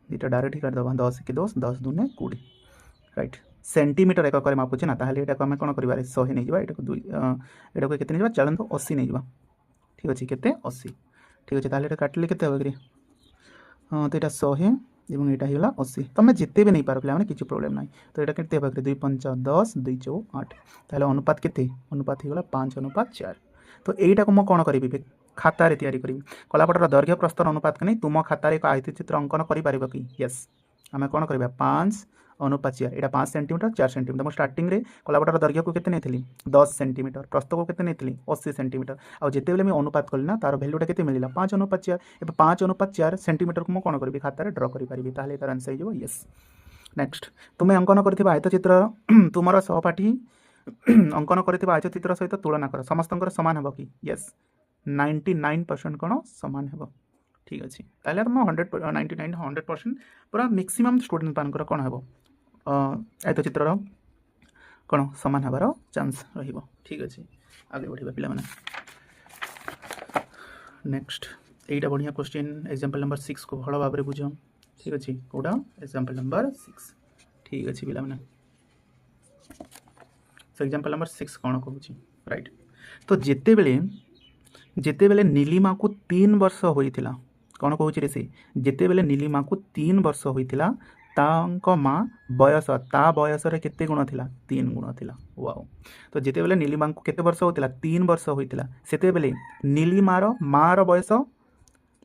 दुईटा डायरेक्ट ही काढ़ीदेबा 10 के 10 10 दूने 20 राइट सेंटीमीटर एकक मापुचे ना ताहले एटा को आम कौन करबा 100 नहीं जाबा एटा को 2 एटा को केते नहीं जाबा चलंतो 80 नहीं जाबा ठीक अच्छे केते 80 ठीक अच्छे ताहले एटा काटले केते हेबो रे हाँ तो यहाँ 100 এবং এটা হয়ে গলা 80 তুমি যেতে भी नहीं पार पे किसी प्रोब्लेम ना तो এটা কেতে হবে 2 5 10 2 4 8 তাহলে অনুপাত কেতে অনুপাত হয়ে গলা 5:4 তো এইটাকে মো কোন করিবি খাতারে তৈরি করিবি কলাপটর দৈর্ঘ্য প্রস্থর অনুপাত কে নাই তুম খাতারে এক আয়তচিত্র অঙ্কন করি পারিব কি यस आम कौन करवा 5:4 এটা 5 सेंटीमीटर 4 सेंटीमीटर मैं स्टार्टिंग रे कलापटर दैर्घ्य को केते नहीं 10 सेंटीमीटर प्रस्थ को केते नहीं 80 सेंटीमीटर आ जिते बेले मैं अनुपात कली ना तार भैल्यूटा केते मिलला 5:4 ए 5:4 सेंटीमीटर को मैं कौन करी खातार ड्र करि पारिबि ताहले तार आंसर हो यस नेक्स्ट तुम्हें अंकन करथिबा आयतचित्र तुमर सहपाठी अंकन करथिबा आयतचित्र सहित तुलना कर समस्तंकर समान हेबो कि यस 99% कौन समान हेबो ठीक अच्छे ताहले तुम 100% पूरा मैक्सिमम स्टूडेंट मानकर कौन हेबो आयतचित्र कौन समान हबार चांस रहिबो ठीक अच्छे आगे बढ़िबा पिला माने नेक्स्ट एटा बढ़िया क्वेश्चन एग्जांपल नंबर 6 को भल भाव बुझ ठीक अच्छे कोडा एग्जांपल नंबर 6 ठीक अच्छे पिला माने सो एग्जांपल नंबर 6 कौन कहूँ राइट तो जेते बेले नीलिमा को 3 वर्ष होइथिला कौन कहूँ रे से जेते बेले नीलिमा को 3 वर्ष होइथिला तांको माँ बयस ता बयस रे केते गुण थिला 3 गुण थिला वाओ तो जेते बेले नीलिमा को केते वर्ष होइथिला 3 वर्ष होइथिला सेते बेले नीलिमार मार बयस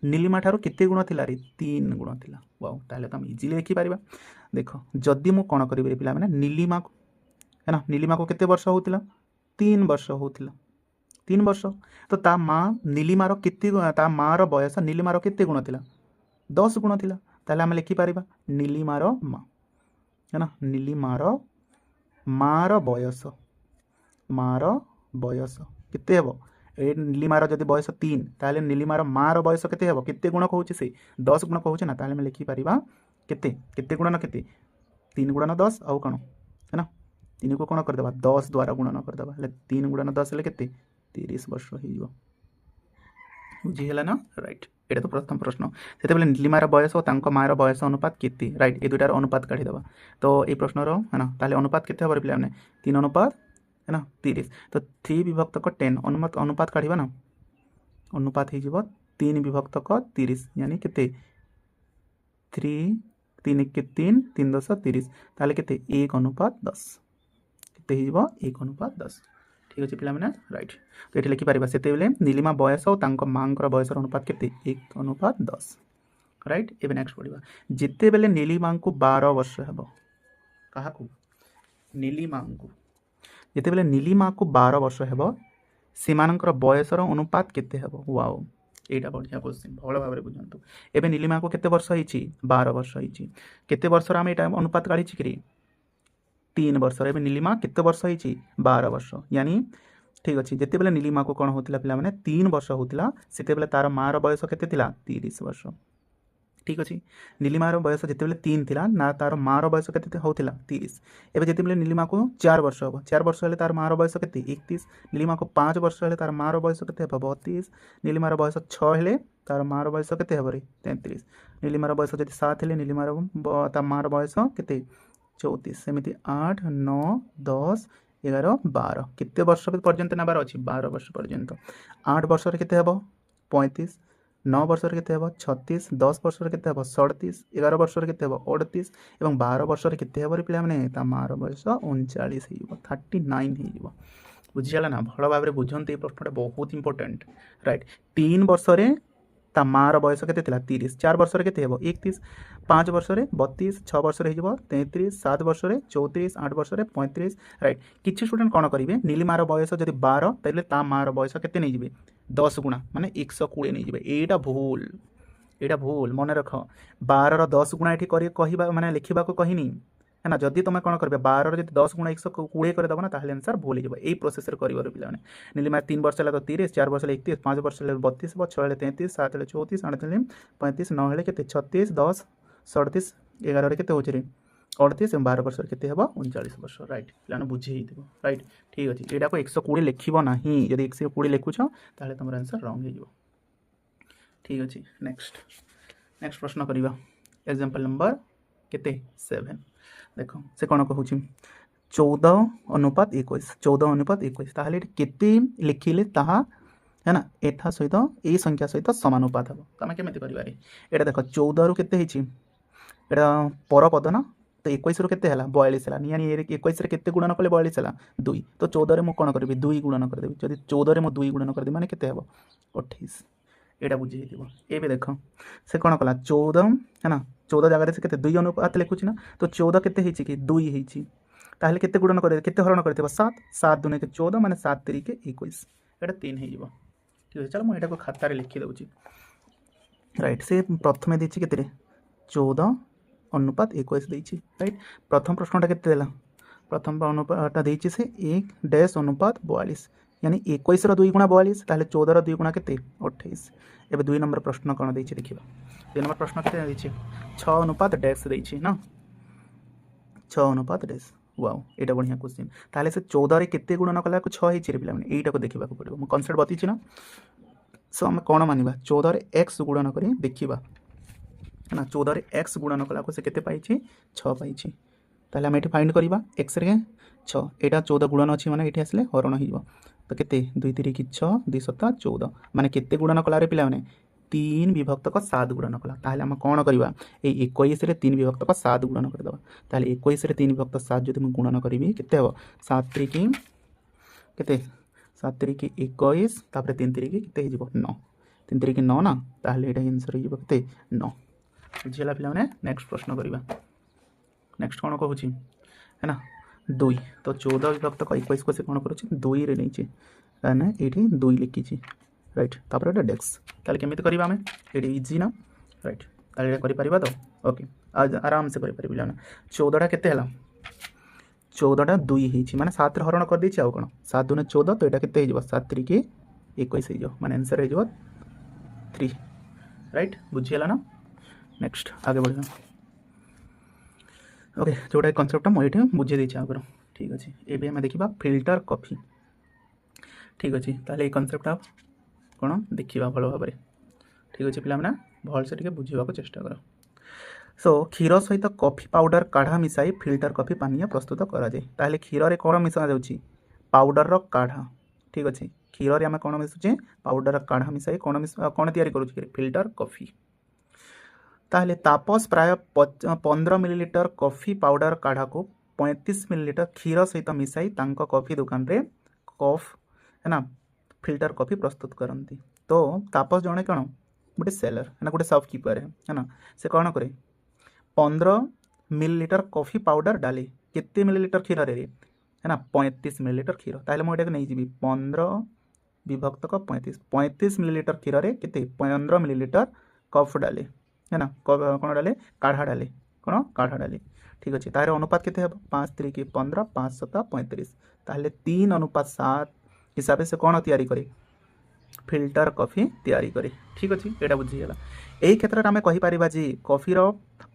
नीलिमा ठारो केते गुण थिला रे 3 गुण थिला वाओ ताले तो हम इजीली लिखि पारिबा देखो जदी मु कोन करिबे रे पिला माने नीलिमा को है ना नीलिमा को केते वर्ष होइथिला 3 वर्ष होइथिला 3 वर्ष तो ता माँ नीलिमार केते ता मार बयस नीलिमार केते गुण थिला 10 गुण थिला ताले आम लिखिपर नीलिमार माँ है ना नीलिमार मार बयस केते हेबो ए नीलिमार जदि बयस 3 ताले नीलिमार मार बयस केते हेबो केते गुण कहूँ से 10 गुण कहूँ ना ताले आम लिखिपर केते केते गुणन केते 3 गुणन 10 आउ कौन है ना 3 को कौन करदेबा 10 द्वारा गुणन करदेबा 3 गुणन 10 हेले केते 30 वर्ष हो बुझीगला ना राइट ये तो प्रथम प्रश्न से नीलिमार बयस और मार बयस अनुपात केते राइट ये दुटार अनुपात काढ़ीदेवा तो ये प्रश्न है ना ताले अनुपात केते हम पे 3 अनुपात है ना 30 तो 3 विभक्त 10 अनुपात काढ़ा ना अनुपात हो 3 विभक्त 30 यानी केते 3 के 3 3 10 30 ताले केते 1 अनुपात 10 केते हो 1 अनुपात 10 ठीक अच्छे पिला मैंने राइट तो ये लिखिपर से नीलिमा बयस और माँ बयस अनुपात के 1 अनुपात 10 राइट ए नेक्स्ट पढ़ा जिते बेले नीलिमा को 12 वर्ष हेब क्या नीलिमा को जिते बेले नीलिमा को 12 वर्ष हेब से बयसर अनुपात केते हेब वाओ एटा बढ़िया क्वेश्चन भल भाव बुझंतु एबे नीलिमा को केते वर्ष होइछि 12 वर्ष होइछि केते वर्षर आम एटा अनुपात काढ़ी कि 3 वर्ष एवं नीलिमा केते वर्ष होइछि 12 वर्ष यानी ठीक अच्छे जिते बेले नीलिमा को कौन होता पिला माने 3 वर्ष होता से तार मार बयस केते थिला 30 वर्ष ठीक अच्छे नीलिमार बयस जिते बेले 3 थिला ना तार मार बयस केते होता 30 एवं जिते बेले नीलिमा को 4 वर्ष हम 4 वर्ष हेले तार मार बयस केते 31 नीलिमा को 5 वर्ष हेले तार मार बयस केते हेबो 32 नीलिमार बयस 6 हेले तार मार बयस केते हेबो रे 33 नीलिमार बयस जदि 7 हेले नीलिमार ता मार बयस केते 34 सेमती 8 9 10 11 12 केते वर्ष पर्यंत नबार अच्छी 12 वर्ष पर्यंत 8 वर्ष केते हेबो 35 9 वर्ष केते हेबो 36 10 वर्ष केते हेबो 37 11 वर्ष केते हेबो 38 एवं 12 वर्ष केते हेबो रे पिला माने ता मार बयस 39 हेइबो 39 हेइबो बुझियाला ना भल भाव बुझंते ए प्रश्नटा बहुत इंपोर्टेंट राइट 3 वर्ष रे ता मार बयस केते थिला 30 4 वर्ष केते हेबो 31 5 वर्ष 32 6 वर्ष 33 7 वर्ष 34 8 वर्ष 35 राइट किसी स्टूडेंट कौन करेंगे नीलिमार बयस जब 12 तेल ता मार बयस के नहीं 10 गुणा माने 120 नहीं यहाँ भूल मन रख 12 10 गुणा ये कह माने लिखा कहनी है ना जदि तुम कौन कर 12 जब 10 गुणा 120 करदेव ना ताहले आंसर भूल हो यही प्रोसेस कर पे नीलिमा 3 वर्ष है तो 30 4 वर्ष 31 5 वर्ष 32 6 33 7 34 8 35 9 के 36 10 37 11 के 38 12 वर्ष के 39 वर्ष राइट पे बुझे राइट ठीक अच्छे यहाँ को 120 लिख ना जब 120 लिखुच ताहले तुम आंसर रंग हो ठीक अच्छे नेक्स्ट प्रश्न करवा एग्जांपल नंबर केते 7 देखो से कौन कहूँ 14:21 ताहले केते लिखिले ताहा है ना एठा सहित ए संख्या सहित समानुपात हम तुम केमी कर देखो 14 रु केते एटा परपद ना तो 21 रु केते हला 42 हला यानी 21 रे केते गुणन कले 42 हला 2 तो 14 रे मु कोन करबी 2 गुणन कर देबी जदी 14 रे मु 2 गुणन कर देबी माने केते हबो 28 एटा बुझी हेतिबो एबे देखो से कोन कला 14 है ना 14 जगह से केते 2 अनुपात लिखुची ना तो 14 केते हेची कि 2 हेची ताहले केते गुणन करे केते हरण करथिबो 7 7 दुने के 14 माने 7 3 के 21 एटा 3 हेजिबो ठीक है चलो मु एटा को खाता रे लिखि दउची राइट से प्रथमे देछि केते रे 14 अनुपात 21 देछि राइट प्रथम प्रश्नटा केते देला प्रथम अनुपातटा देछि से 1 डैश अनुपात 42 यानी 21 रो 2 गुणा 42 ताहले 14 रो 2 गुणा केते 28 एबे 2 नंबर प्रश्न कोन देछि देखिबा 2 नंबर प्रश्न केते देछि 6 अनुपात डैश देछि ना 6 अनुपात डैश वाओ एटा बढ़िया क्वेश्चन ताहले से 14 रे केते गुणन कला को 6 हेछि रे पिला माने एटा को देखिबा को पड़िबो म कांसेप्ट बतिछि ना सो हम कोन मानिबा 14 रे x गुणन करी देखिबा है ना 14 रे x गुणन कला को से केते पाइछि 6 पाइछि ताहले हम एठी फाइंड करबा x रे 6 एटा 14 गुणन अछि माने एठी आसले हरण हिबो तो केते 2 3 की 6 2 7 14 माने केते गुणन कला रे पिला माने 3 विभक्त को 7 गुणन कला ताहले हम कोन करबा ए 21 रे 3 विभक्त को 7 गुणन कर दबा ताहले 21 रे 3 विभक्त 7 जदि हम गुणन करबी केते हो 7 3 की केते 7 3 की 21 तापर 3 3 की केते हिजबो 9 3 3 की 9 ना ताहले एटा आंसर हिजबो केते 9 बुझिला पिला माने नेक्स्ट प्रश्न करबा नेक्स्ट कोन कहूची है ना 2 तो 14 विभक्त को 21 को से कोन करूची 2 रे नैची ना एठी 2 लिखिची राइट तापर एटा डेक्स ताले केमिति करबा हमें एटी इजी ना राइट ताले एटा करि परिबा तो ओके आज आराम से करि परिबिला ना 14 टा केते हला 14 टा 2 हेची माने 7 रे हरण कर देछि आ कोन 7 दुने 14 तो एटा केते हेजबो 7 3 के 21 हेजो माने आंसर हेजबो 3 राइट बुझियला ना नेक्स्ट आगे बढ़िया ओके जोटा कनसेप्ट मुझे बुझे देछि आगर ठीक अच्छे एबे हम देखिबा फिल्टर कॉफी ठीक अच्छे ताले ये कनसेप्ट आप कौन देखा भल भाव ठीक अच्छे पिला भल से टे बुझा चेष्टा कर सो क्षीर सहित कॉफी पाउडर काढ़ा मिसाई फिल्टर कॉफी पानीय प्रस्तुत कराए ताहले क्षीर रे कौन मिसा जाउछि पाउडर रो काढ़ा ठीक अच्छे क्षीर रे आम कौन मिसुचे पाउडर काढ़ा मिसाई कौन तैयारी करूछि फिल्टर कॉफी ताहले तापस प्राय 15 मिलीलीटर कॉफी पाउडर काढ़ा को 35 मिलीलीटर क्षीर सहित मिसाई तांको कॉफी दुकान रे कफ है ना फिल्टर कॉफी प्रस्तुत करती तो तापस जड़े कौन गोटे सेलर है ना गोटे शॉपकीपर है ना से कौन करे 15 मिलीलीटर कॉफी पाउडर डाले केते मिलीलीटर क्षीर रे है ना 35 मिलीलीटर क्षीर ताहले मुझे नहीं जी 15 विभक्त को 35 मिलीलीटर क्षीर रे केते 15 मिलीलीटर कफ डाले है ना कौन डाले काढ़ा डाले कौन काढ़ा डाले ठीक अच्छे तार अनुपात केते हम 5 3 की 15 5 7 35 ताहले 3 अनुपात 7 हिसाब से कौन तैयारी करे फिल्टर कॉफी तैयारी करे ठीक अच्छे यहाँ बुझीगला यही क्षेत्र में आम कहीपर जे कॉफीर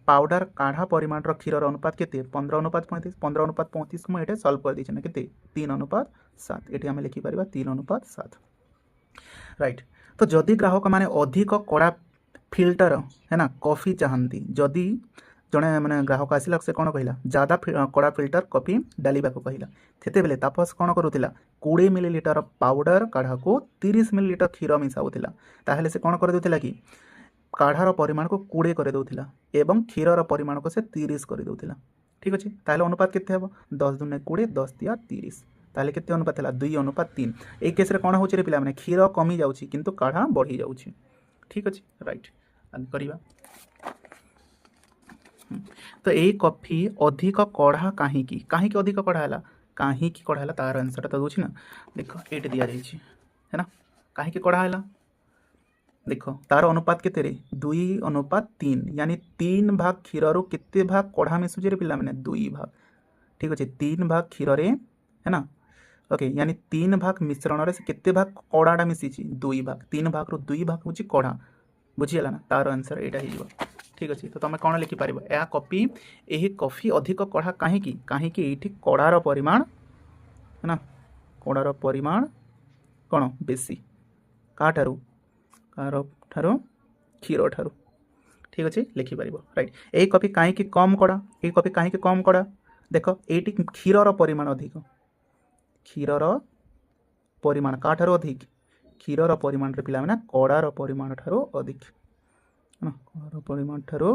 पाउडर काढ़ा परिमाण क्षीर अनुपात केते 15 अनुपात 35 15 अनुपात 35 मुझे सल्व कर दी ना केते 3 अनुपात 7 ये आम लिखिपर 3 अनुपात 7 राइट तो जदि ग्राहक माने अधिक कड़ा फिल्टर है ना कॉफी चाहती जदि जड़े मैंने ग्राहक आसला से कौन कहला ज़्यादा कड़ा फिल्टर कॉफी डालवा को कहला से बेले तापस कौन करूला 20 मिलीलीटर पाउडर काढ़ा को 30 मिलीलीटर क्षीर मिसाऊला ताहले से कौन कर देउथिला कि काढ़ार परिमाण को 20 कर देउथिला एवं क्षीरर परिमाण को से 30 कर देउथिला ठीक अच्छे ताहले अनुपात केते हबो 10 दुने 20 10 तिया 30 ताहले केते अनुपात हला 2 अनुपात 3 ए केस रे कौन होछि रे पिला माने क्षीर कमी जाउछि किंतु काढ़ा बढ़ी जाउछि ठीक अच्छे राइट करवा तो यही कॉफी अधिक कढ़ा कहीं अधिक कढ़ा है कहीं कढ़ा है तार आंसर तो दूसरी ना देख ये दि जाए है ना कहीं कढ़ा है देख तार अनुपात केते रे 2 अनुपात 3 यानी 3 भाग क्षीर रू केते भाग कढ़ा मिसुचे रे पिला माने 2 भाग ठीक अच्छे 3 भाग क्षीर रे है ना ओके यानी 3 भाग मिश्रण रे से केते भाग कढ़ाटा मिसी 2 भाग 3 भाग रू 2 भाग हूँ कढ़ा बुझीगला ना तार आंसर यहाँ हो ठीक अच्छे तो तुम कौन लिखिपर यह कॉफी यही कॉफी अधिक कढ़ा कहीं ये कड़ार परिमाण है ना कड़ार परिमाण कौन बेसी क्या ठारू क्षीर ठारू ठीक अच्छे लिखिपर राइट यही कॉफी कहीं कम कड़ा ये कॉफी कहीं कम कड़ा देख ये क्षीरर परिमाण अधिक क्षीरर परिमाण क्या ठारू अधिक क्षीरर परिमाण रे पिला माने कड़ार परिमाण ठारू अधिक कड़ार परिमाण ठारू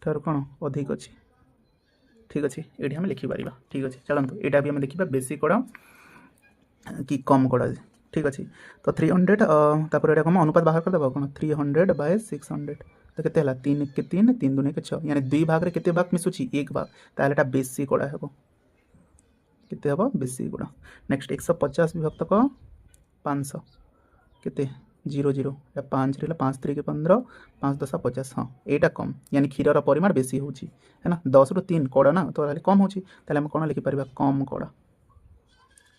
ठार कौन अधिक अच्छी ठीक अच्छे ये आम लिखिपर ठीक अच्छे चलते यहाँ भी आम देखा बेसी कोड़ा कि कम कोड़ा ठीक अच्छे तो 300 ये कम अनुपात बाहर करदे कौन 300/600 तो केते 3 के 3 3 दूने के 6 यानी 2 भाग रे केते भाग मिसुची 1 भाग ताहले एटा बेसी कोड़ा हेबो केते हेबो बेसी कोड़ा नेक्स्ट 150 विभक्त 500 केते 0 0 या 5 रे 5 3 के 15 5 10 50 हाँ एटा कम यानी क्षीर परिमाण बेसी होची है ना 10 रु 3 कोड़ा ना तो कम होची ताहले हम कोन लिखि परबा कम कोड़ा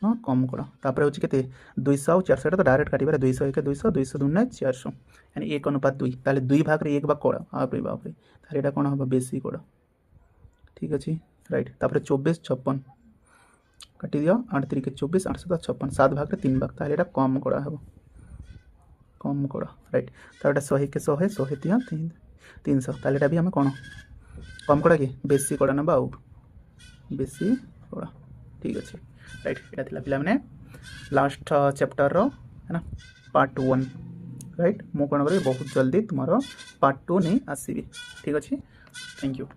हाँ कम कोड़ा तापर होची केते 200 और 400 तो डायरेक्ट काटिबार 200 1 200 200 2 400 यानी 1 अनुपात 2 ताहले 2 भाग रे 1 भाग कोड़ा बाप रे ताहले एटा कोन हबो बेसी कोड़ा ठीक अछि राइट तापर 24 56 काटि दियो 8 3 के 24 856 7 भाग रे 3 भाग ताहले एटा कम कोड़ा हबो कम कोड़ा राइट तापर 100 के 100 100 तिया 300 ताहले एटा भी हम कोन कम कोड़ा कि बेसी कोड़ा नबा आउ बेसी कोड़ा ठीक अछि राइट यहाँ थिला पिला माने लास्ट चैप्टर रो है ना पार्ट 1 राइट मु कोन करी बहुत जल्दी तुम्हारो पार्ट 2 नहीं आसीबी ठीक अछि थैंक यू।